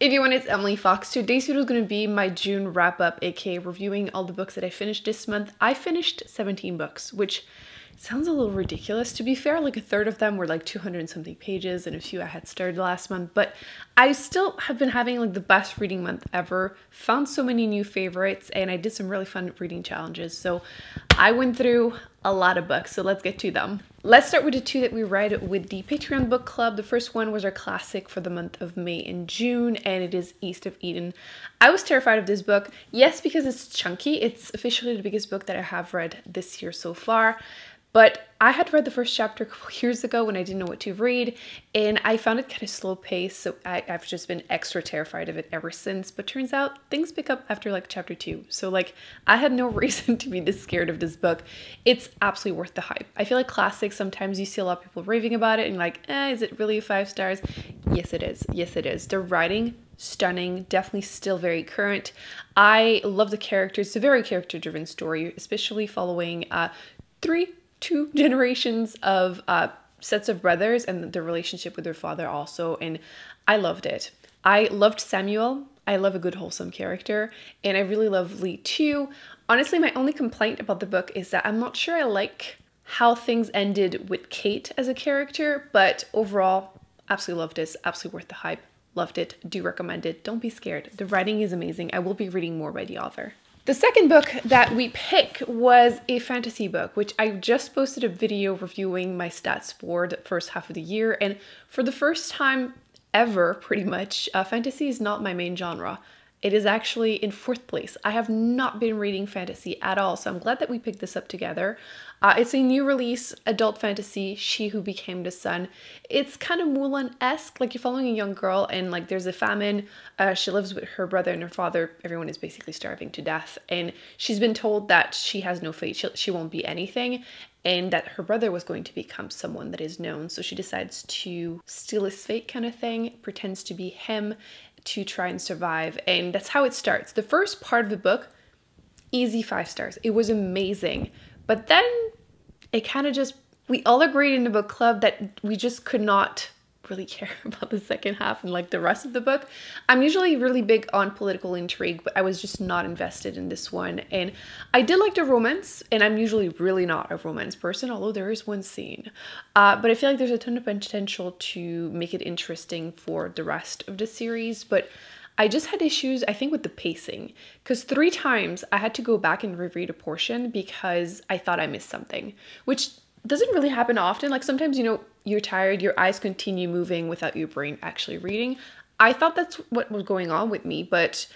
Everyone, it's Emily Fox. Today's video is going to be my June wrap-up, aka reviewing all the books that I finished this month. I finished 17 books, which sounds a little ridiculous. To be fair, like a third of them were like 200 and something pages, and a few I had started last month, but I still have been having like the best reading month ever. Found so many new favorites, and I did some really fun reading challenges. So I went through a lot of books, so let's get to them. Let's start with the two that we read with the Patreon book club. The first one was our classic for the month of May and June, and it is East of Eden. I was terrified of this book, yes, because it's chunky. It's officially the biggest book that I have read this year so far. But I had read the first chapter a couple years ago when I didn't know what to read, and I found it kind of slow paced, so I've just been extra terrified of it ever since. But turns out things pick up after like chapter 2. So like I had no reason to be this scared of this book. It's absolutely worth the hype. I feel like classics, sometimes you see a lot of people raving about it and like, is it really 5 stars? Yes, it is. Yes, it is. The writing, stunning, definitely still very current. I love the characters. It's a very character-driven story, especially following two generations of sets of brothers and the relationship with their father also, and I loved it. I loved Samuel. I love a good wholesome character, and I really love Lee too. Honestly, my only complaint about the book is that I'm not sure I like how things ended with Kate as a character, but overall, absolutely loved this, absolutely worth the hype. Loved it, do recommend it, don't be scared. The writing is amazing. I will be reading more by the author. The second book that we picked was a fantasy book, which I just posted a video reviewing my stats for the first half of the year. And for the first time ever, pretty much, fantasy is not my main genre. It is actually in 4th place. I have not been reading fantasy at all, so I'm glad that we picked this up together. It's a new release, adult fantasy, She Who Became the Sun. It's kind of Mulan-esque, like you're following a young girl and like there's a famine. She lives with her brother and her father. Everyone is basically starving to death, and she's been told that she has no fate, she won't be anything, and that her brother was going to become someone that is known. So she decides to steal his fate kind of thing, pretends to be him, to try and survive, and that's how it starts. The first part of the book, easy 5 stars. It was amazing, but then it kind of just, we all agreed in the book club that we just could not really care about the second half and like the rest of the book. I'm usually really big on political intrigue, but I was just not invested in this one. And I did like the romance, and I'm usually really not a romance person, although there is one scene. But I feel like there's a ton of potential to make it interesting for the rest of the series. But I just had issues, I think, with the pacing, because 3 times I had to go back and reread a portion because I thought I missed something, which doesn't really happen often. Like sometimes, you know, you're tired, your eyes continue moving without your brain actually reading. I thought that's what was going on with me, but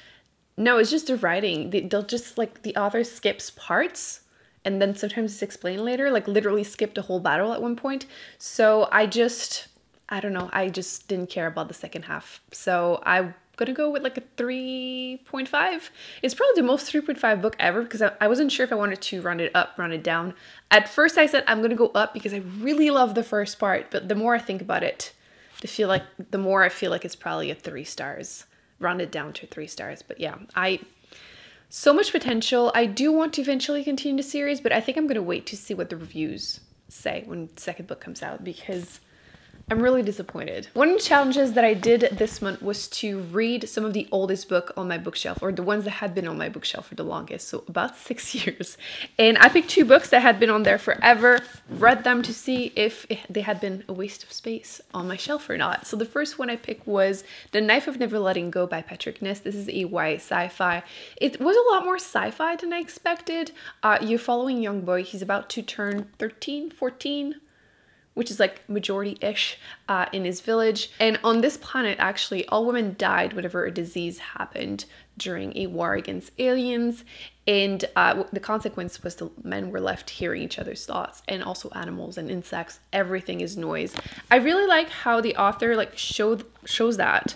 no, it's just the writing. They'll just, like, the author skips parts and then sometimes it's explained later, like literally skipped a whole battle at one point. So I don't know, I just didn't care about the second half. So I'm gonna go with like a 3.5. It's probably the most 3.5 book ever, because I wasn't sure if I wanted to round it up, round it down. At first I said I'm gonna go up because I really love the first part, but the more I think about it, the more I feel like it's probably a 3 stars, rounded down to 3 stars. But yeah, so much potential. I do want to eventually continue the series, but I think I'm gonna wait to see what the reviews say when the second book comes out, because I'm really disappointed. One of the challenges that I did this month was to read some of the oldest book on my bookshelf, or the ones that had been on my bookshelf for the longest, so about 6 years. And I picked 2 books that had been on there forever, read them to see if they had been a waste of space on my shelf or not. So the first one I picked was The Knife of Never Letting Go by Patrick Ness. This is a YA sci-fi. It was a lot more sci-fi than I expected. You're following a young boy. He's about to turn 13, 14, which is like majority-ish in his village. And on this planet, actually, all women died whenever a disease happened during a war against aliens. And the consequence was the men were left hearing each other's thoughts, and also animals and insects. Everything is noise. I really like how the author like shows that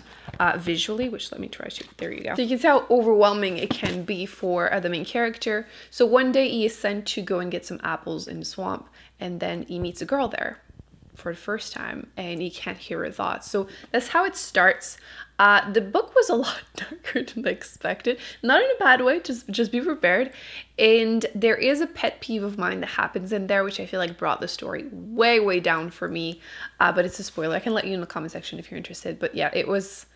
visually, which let me try to, there you go. So you can see how overwhelming it can be for the main character. So one day he is sent to go and get some apples in the swamp, and then he meets a girl there for the first time, and he can't hear her thoughts. So that's how it starts. The book was a lot darker than I expected, not in a bad way, just be prepared. And there is a pet peeve of mine that happens in there, which I feel like brought the story way down for me, but it's a spoiler. I can let you in the comment section if you're interested. But yeah, it was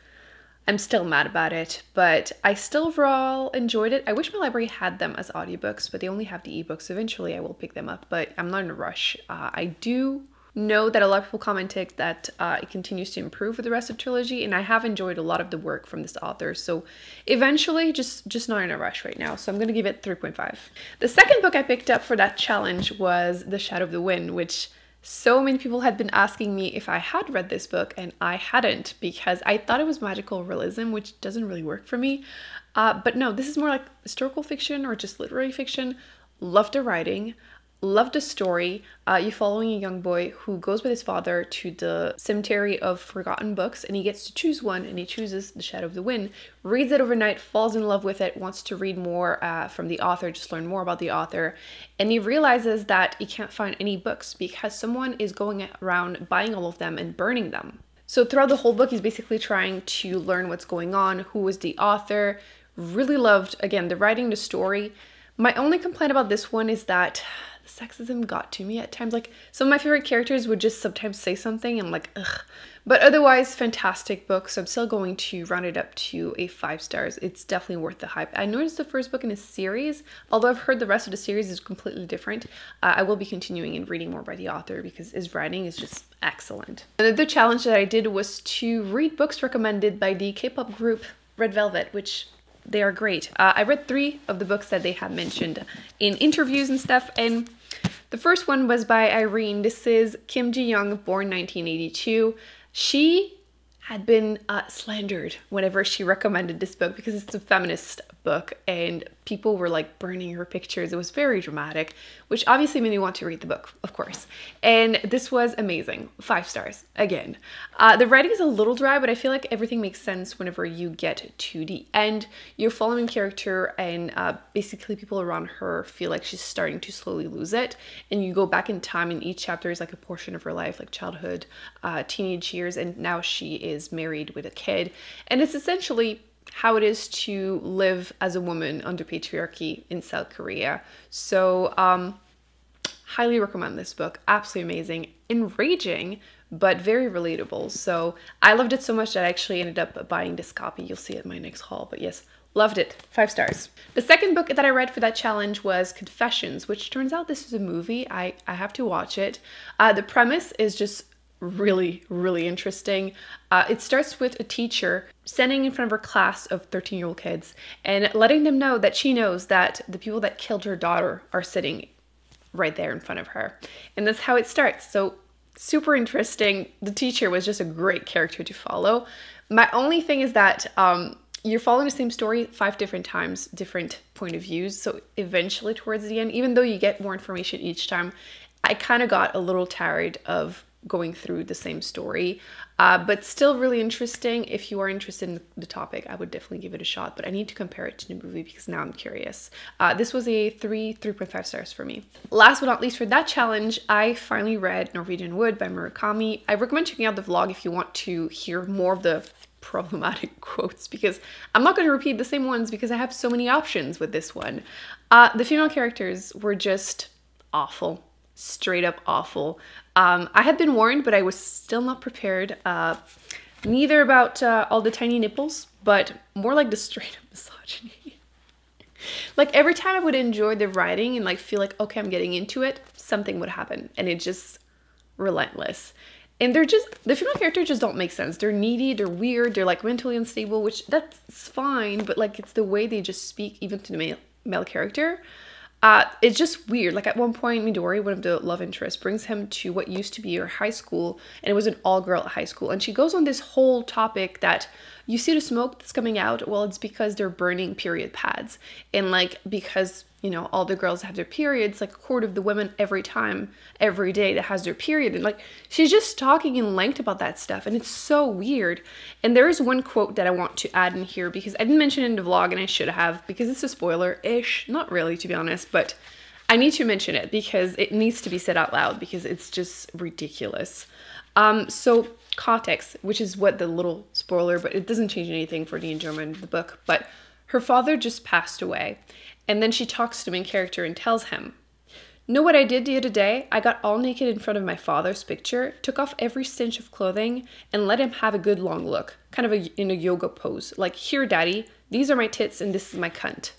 I'm still mad about it, but I still overall enjoyed it. I wish my library had them as audiobooks, but they only have the ebooks. Eventually I will pick them up, but I'm not in a rush. I do know that a lot of people commented that it continues to improve with the rest of the trilogy, and I have enjoyed a lot of the work from this author, so eventually just not in a rush right now, so I'm gonna give it 3.5. The second book I picked up for that challenge was The Shadow of the Wind, which so many people had been asking me if I had read this book, and I hadn't, because I thought it was magical realism, which doesn't really work for me. But no, this is more like historical fiction or just literary fiction. Loved the writing, loved the story. You're following a young boy who goes with his father to the cemetery of forgotten books, and he gets to choose one, and he chooses The Shadow of the Wind, reads it overnight, falls in love with it, wants to read more from the author, just learn more about the author, and he realizes that he can't find any books because someone is going around buying all of them and burning them. So throughout the whole book, he's basically trying to learn what's going on, who was the author. Really loved, again, the writing, the story. My only complaint about this one is that the sexism got to me at times. Like, some of my favorite characters would just sometimes say something and I'm like, ugh. But otherwise, fantastic book. So I'm still going to round it up to a 5 stars. It's definitely worth the hype. I know it's the first book in a series, although I've heard the rest of the series is completely different. I will be continuing and reading more by the author because his writing is just excellent. Another challenge that I did was to read books recommended by the K-pop group Red Velvet, which they are great. I read 3 of the books that they had mentioned in interviews and stuff, and the first one was by Irene. This is Kim Ji-young, born 1982. She had been slandered whenever she recommended this book because it's a feminist book and people were like burning her pictures. It was very dramatic, which obviously made me want to read the book, of course. And this was amazing. 5 stars again. The writing is a little dry, but I feel like everything makes sense whenever you get to the end. You're following character and basically people around her feel like she's starting to slowly lose it. And you go back in time and each chapter is like a portion of her life, like childhood, teenage years, and now she is married with a kid. And it's essentially how it is to live as a woman under patriarchy in South Korea. So highly recommend this book. Absolutely amazing, enraging, but very relatable. So I loved it so much that I actually ended up buying this copy. You'll see it in my next haul, but yes, loved it. 5 stars. The second book that I read for that challenge was Confessions, which turns out this is a movie. I have to watch it. The premise is just really interesting. It starts with a teacher standing in front of her class of 13-year-old kids and letting them know that she knows that the people that killed her daughter are sitting right there in front of her. And that's how it starts. So super interesting. The teacher was just a great character to follow. My only thing is that you're following the same story 5 different times, different point of views. So eventually towards the end, even though you get more information each time, I kind of got a little tired of going through the same story, but still really interesting. If you are interested in the topic, I would definitely give it a shot, but I need to compare it to the movie because now I'm curious. This was a 3.5 stars for me. Last but not least for that challenge, I finally read Norwegian Wood by Murakami. I recommend checking out the vlog if you want to hear more of the problematic quotes, because I'm not going to repeat the same ones because I have so many options with this one. The female characters were just awful. Straight up awful. I had been warned, but I was still not prepared. Neither about all the tiny nipples, but more like the straight up misogyny. Like every time I would enjoy the writing and like feel like, okay, I'm getting into it, something would happen and it's just relentless. And they're just, the female characters just don't make sense. They're needy, they're weird, they're like mentally unstable, which that's fine, but like it's the way they just speak even to the male character. It's just weird. Like at one point, Midori, one of the love interests, brings him to what used to be her high school, and it was an all-girl high school. And she goes on this whole topic that you see the smoke that's coming out. Well, it's because they're burning period pads. And like, because, you know, all the girls have their periods, like a quarter of the women every day that has their period. And like, she's just talking in length about that stuff. And it's so weird. And there is one quote that I want to add in here because I didn't mention it in the vlog and I should have because it's a spoiler-ish. Not really, to be honest, but I need to mention it because it needs to be said out loud because it's just ridiculous. So context, which is what the little spoiler, but it doesn't change anything for the enjoyment of the book, but her father just passed away. And then she talks to the main character and tells him, Know what I did the other day? I got all naked in front of my father's picture, took off every cinch of clothing, and let him have a good long look, kind of in a yoga pose. Like, here, daddy, these are my tits and this is my cunt.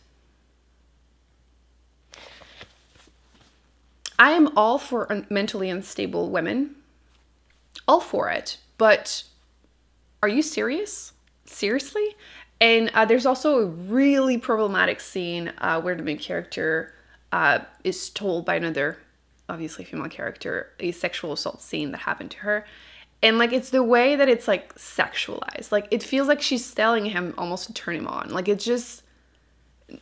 I am all for mentally unstable women. All for it. But are you serious? Seriously? And there's also a really problematic scene where the main character is told by another, obviously female character, a sexual assault scene that happened to her. And like, it's the way that it's like sexualized. Like, it feels like she's telling him almost to turn him on. Like, it's just,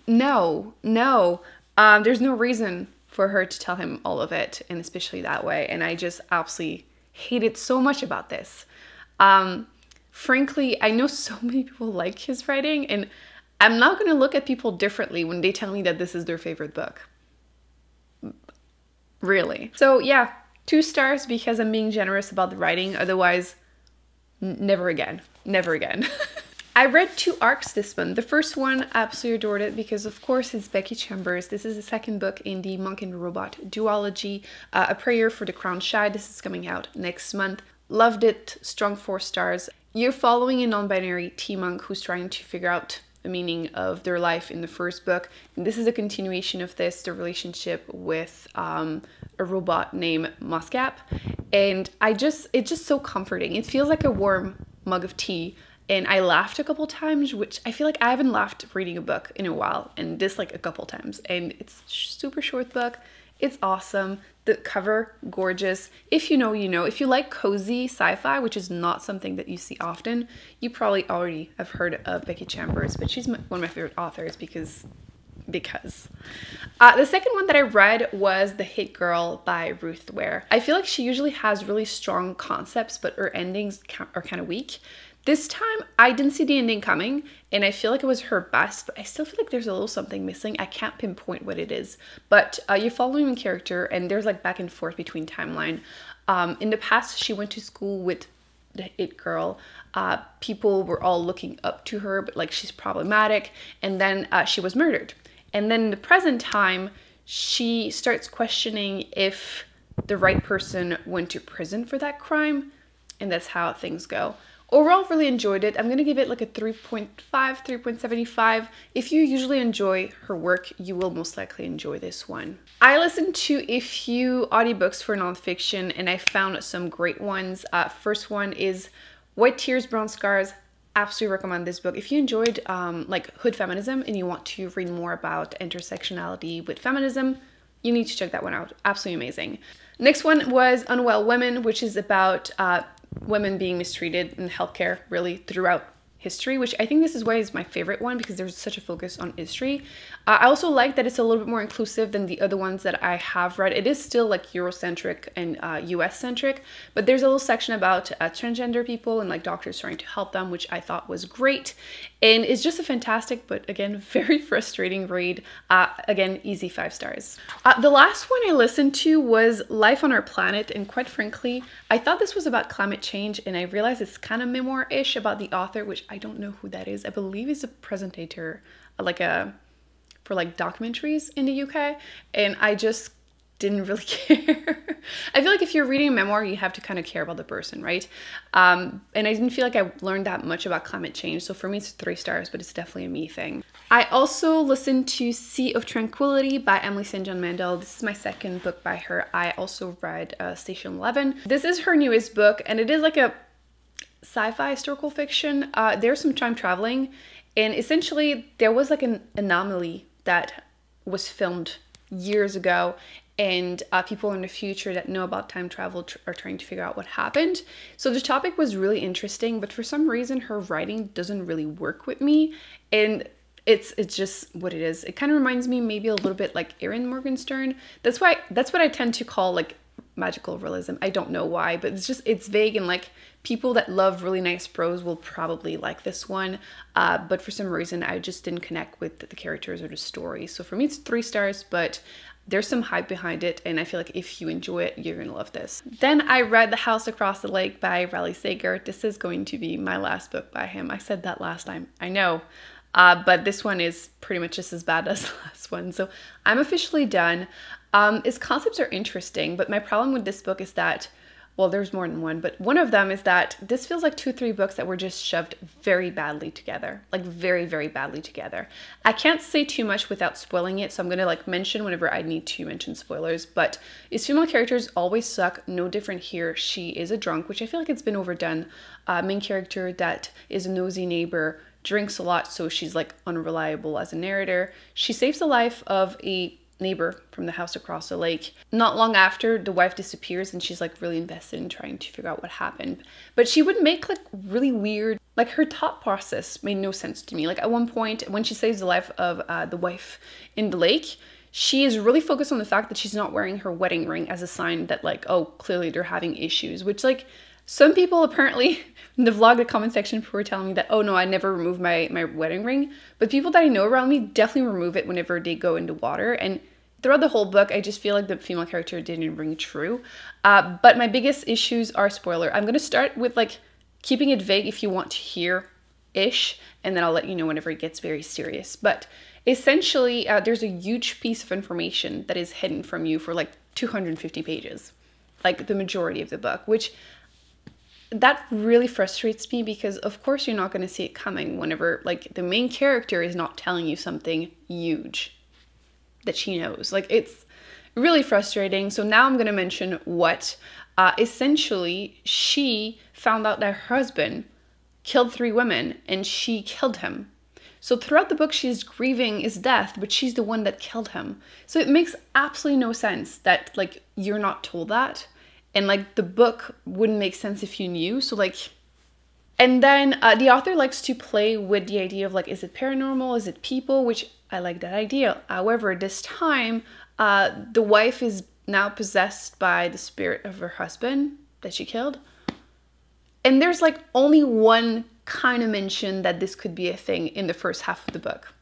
no. There's no reason for her to tell him all of it, and especially that way. And I just absolutely hated so much about this. Frankly, I know so many people like his writing, and I'm not going to look at people differently when they tell me that this is their favorite book. Really. So yeah, 2 stars because I'm being generous about the writing. Otherwise, never again. Never again. I read 2 arcs this month. The first one, I absolutely adored it because, of course, it's Becky Chambers. This is the second book in the Monk and Robot duology, A Prayer for the Crowned Shy. This is coming out next month. Loved it. Strong 4 stars. You're following a non-binary T-monk who's trying to figure out the meaning of their life in the first book. And this is a continuation of this, the relationship with a robot named Muscap. And it's just so comforting. It feels like a warm mug of tea. And I laughed a couple times, which I feel like I haven't laughed reading a book in a while, and this like a couple times. And it's a super short book. It's awesome. The cover, gorgeous. If you know, you know. If you like cozy sci-fi, which is not something that you see often, you probably already have heard of Becky Chambers, but she's one of my favorite authors because. The second one that I read was The Hit Girl by Ruth Ware. I feel like she usually has really strong concepts, but her endings are kind of weak. This time, I didn't see the ending coming, and I feel like it was her best, but I still feel like there's a little something missing. I can't pinpoint what it is, but you're following a character, and there's like back and forth between timeline. In the past, she went to school with the It Girl. People were all looking up to her, but like she's problematic, and then she was murdered. And then in the present time, she starts questioning if the right person went to prison for that crime, and that's how things go. Overall, really enjoyed it. I'm going to give it like a 3.5, 3.75. If you usually enjoy her work, you will most likely enjoy this one. I listened to a few audiobooks for nonfiction, and I found some great ones. First one is White Tears, Brown Scars. Absolutely recommend this book. If you enjoyed like hood feminism and you want to read more about intersectionality with feminism, you need to check that one out. Absolutely amazing. Next one was Unwell Women, which is about women being mistreated in healthcare really throughout history, which I think this is why is my favorite one because there's such a focus on history. I also like that it's a little bit more inclusive than the other ones that I have read. It is still like Eurocentric and US centric, but there's a little section about transgender people and like doctors trying to help them, which I thought was great. And it's just a fantastic, but again, very frustrating read. Again, easy 5 stars. The last one I listened to was Life on Our Planet. And quite frankly, I thought this was about climate change, and I realized it's kind of memoir-ish about the author, which I don't know who that is. I believe he's a presentator, for like documentaries in the UK, and I just didn't really care. I feel like if you're reading a memoir, you have to kind of care about the person, right? And I didn't feel like I learned that much about climate change, so for me it's 3 stars, but it's definitely a me thing. I also listened to Sea of Tranquility by Emily St. John Mandel. This is my second book by her. I also read Station 11. This is her newest book, and it is like a sci-fi historical fiction. There's some time traveling, and essentially there was like an anomaly that was filmed years ago, and people in the future that know about time travel are trying to figure out what happened. So the topic was really interesting, but for some reason her writing doesn't really work with me, and it's just what it is. It kind of reminds me maybe a little bit like Erin Morgenstern. That's what I tend to call like magical realism. I don't know why, but it's vague, and like people that love really nice prose will probably like this one, but for some reason I just didn't connect with the characters or the story. So for me it's 3 stars, but there's some hype behind it, and I feel like if you enjoy it, you're gonna love this. Then I read The House Across the Lake by Riley Sager. This is going to be my last book by him. I said that last time, I know. but this one is pretty much just as bad as the last one. So I'm officially done. Its concepts are interesting, but my problem with this book is that, well, there's more than one, but one of them is that this feels like 2 or 3 books that were just shoved very badly together, like very, very badly together. I can't say too much without spoiling it, so I'm gonna like mention whenever I need to mention spoilers, but its female characters always suck, no different here. She is a drunk, which I feel like it's been overdone. Main character that is a nosy neighbor, drinks a lot, so she's like unreliable as a narrator. She saves the life of a neighbor from the house across the lake. Not long after, the wife disappears and she's like really invested in trying to figure out what happened. But she would make like really weird, like her thought process made no sense to me. Like at one point when she saves the life of the wife in the lake, she is really focused on the fact that she's not wearing her wedding ring as a sign that like, oh, clearly they're having issues, which like some people apparently in the vlog, the comment section, people were telling me that, oh no, I never remove my wedding ring. But people that I know around me definitely remove it whenever they go into water. And throughout the whole book, I just feel like the female character didn't ring true. But my biggest issues are spoiler. I'm going to start with like keeping it vague if you want to hear-ish, and then I'll let you know whenever it gets very serious. But essentially, there's a huge piece of information that is hidden from you for like 250 pages, like the majority of the book, which that really frustrates me because of course you're not going to see it coming whenever like the main character is not telling you something huge that she knows. Like it's really frustrating. So now I'm going to mention what essentially she found out that her husband killed 3 women and she killed him. So throughout the book she's grieving his death, but she's the one that killed him. So it makes absolutely no sense that like you're not told that. And like the book wouldn't make sense if you knew. So like, and then the author likes to play with the idea of like, is it paranormal? Is it people? Which I like that idea. However, this time, the wife is now possessed by the spirit of her husband that she killed. And there's like only one kind of mention that this could be a thing in the first half of the book.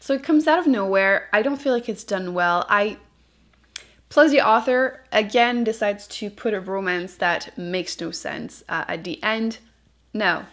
So it comes out of nowhere. I don't feel like it's done well. Plus the author, again, decides to put a romance that makes no sense at the end. No.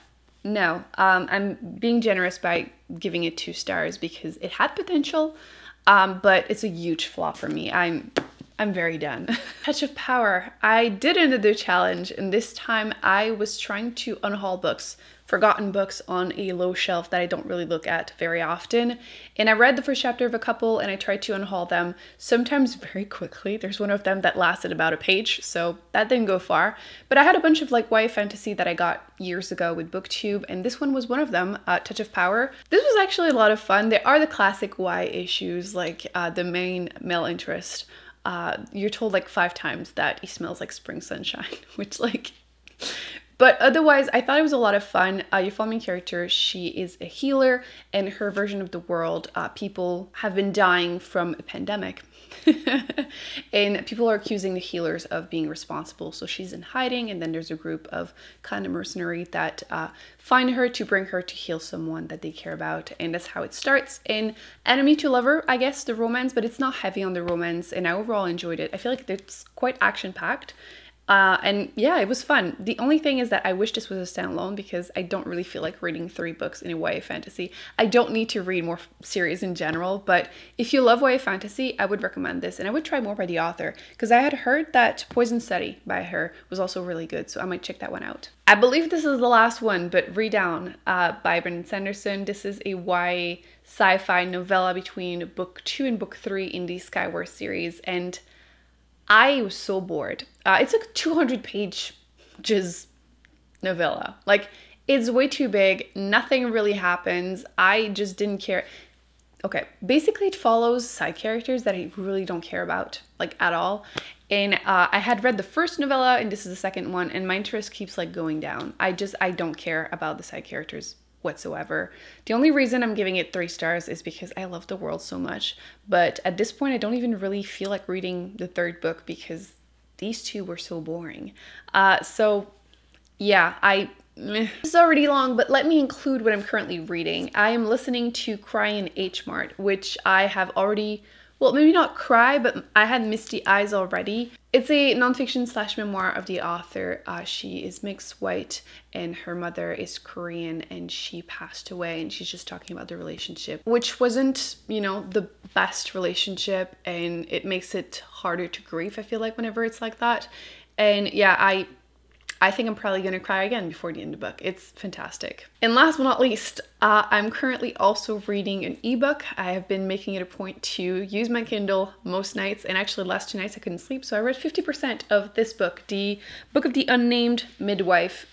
I'm being generous by giving it 2 stars because it had potential, but it's a huge flaw for me. I'm very done. Touch of Power. I did another challenge, and this time I was trying to unhaul books, forgotten books on a low shelf that I don't really look at very often. And I read the first chapter of a couple and I tried to unhaul them, sometimes very quickly. There's one of them that lasted about a page, so that didn't go far. But I had a bunch of like YA fantasy that I got years ago with Booktube, and this one was one of them, Touch of Power. This was actually a lot of fun. There are the classic YA issues, like the main male interest. You're told like 5 times that he smells like spring sunshine, which like... But otherwise, I thought it was a lot of fun. Your following character, she is a healer. In her version of the world, people have been dying from a pandemic. And people are accusing the healers of being responsible. So she's in hiding, and then there's a group of kind of mercenary that find her to bring her to heal someone that they care about. And that's how it starts. In Enemy to Lover, I guess, the romance, but it's not heavy on the romance. And I overall enjoyed it. I feel like it's quite action-packed. And yeah, it was fun. The only thing is that I wish this was a standalone because I don't really feel like reading 3 books in a YA fantasy. I don't need to read more series in general, but if you love YA fantasy, I would recommend this, and I would try more by the author because I had heard that Poison Study by her was also really good, so I might check that one out. I believe this is the last one, but Read Down by Brandon Sanderson. This is a YA sci-fi novella between book 2 and book 3 in the Skyward series, and I was so bored. It's like 200 pages novella. Like, it's way too big. Nothing really happens. I just didn't care. Okay, basically it follows side characters that I really don't care about, like, at all. And I had read the first novella, and this is the second one, and my interest keeps, like, going down. I don't care about the side characters whatsoever. The only reason I'm giving it 3 stars is because I love the world so much. But at this point, I don't even really feel like reading the 3rd book because these 2 were so boring. So yeah, this is already long, but let me include what I'm currently reading. I am listening to Cry in H Mart, which I have already well, maybe not cry, but I had misty eyes already. It's a nonfiction slash memoir of the author. She is mixed white and her mother is Korean, and she passed away, and she's just talking about the relationship, which wasn't, you know, the best relationship, and it makes it harder to grieve, I feel like, whenever it's like that. And yeah, I think I'm probably going to cry again before the end of the book. It's fantastic. And last but not least, I'm currently also reading an ebook. I have been making it a point to use my Kindle most nights, and actually the last 2 nights I couldn't sleep, so I read 50% of this book, The Book of the Unnamed Midwife.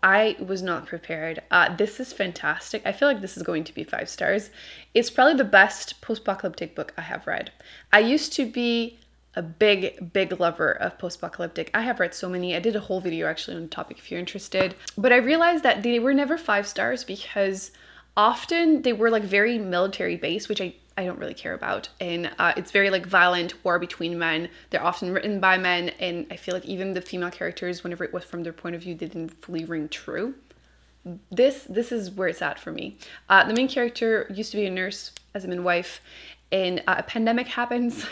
I was not prepared. This is fantastic. I feel like this is going to be 5 stars. It's probably the best post-apocalyptic book I have read. I used to be a big lover of post-apocalyptic. I have read so many. I did a whole video actually on the topic if you're interested. But I realized that they were never 5 stars because often they were like very military based, which I don't really care about. And it's very like violent, war between men. They're often written by men, and I feel like even the female characters, whenever it was from their point of view, they didn't fully ring true. This is where it's at for me. The main character used to be a nurse as a midwife, and a pandemic happens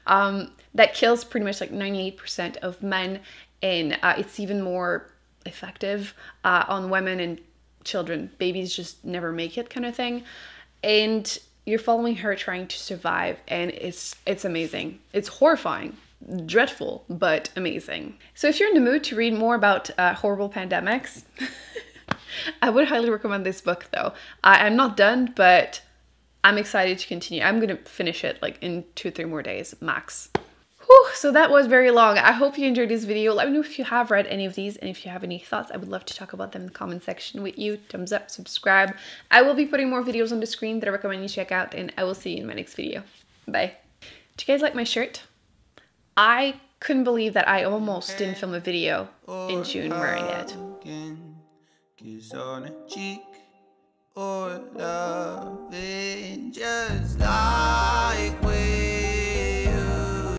that kills pretty much like 98% of men, and it's even more effective on women and children. Babies just never make it, kind of thing. And you're following her trying to survive, and it's amazing. It's horrifying, dreadful, but amazing. So if you're in the mood to read more about horrible pandemics, I would highly recommend this book though. I'm not done, but I'm excited to continue. I'm gonna finish it like in 2 or 3 more days max. Whew, so that was very long. I hope you enjoyed this video. Let me know if you have read any of these, and if you have any thoughts. I would love to talk about them in the comment section with you. Thumbs up, subscribe. I will be putting more videos on the screen that I recommend you check out, and I will see you in my next video. Bye. Do you guys like my shirt? I couldn't believe that I almost didn't film a video in June wearing it. Kiss on a cheek, or loving just like when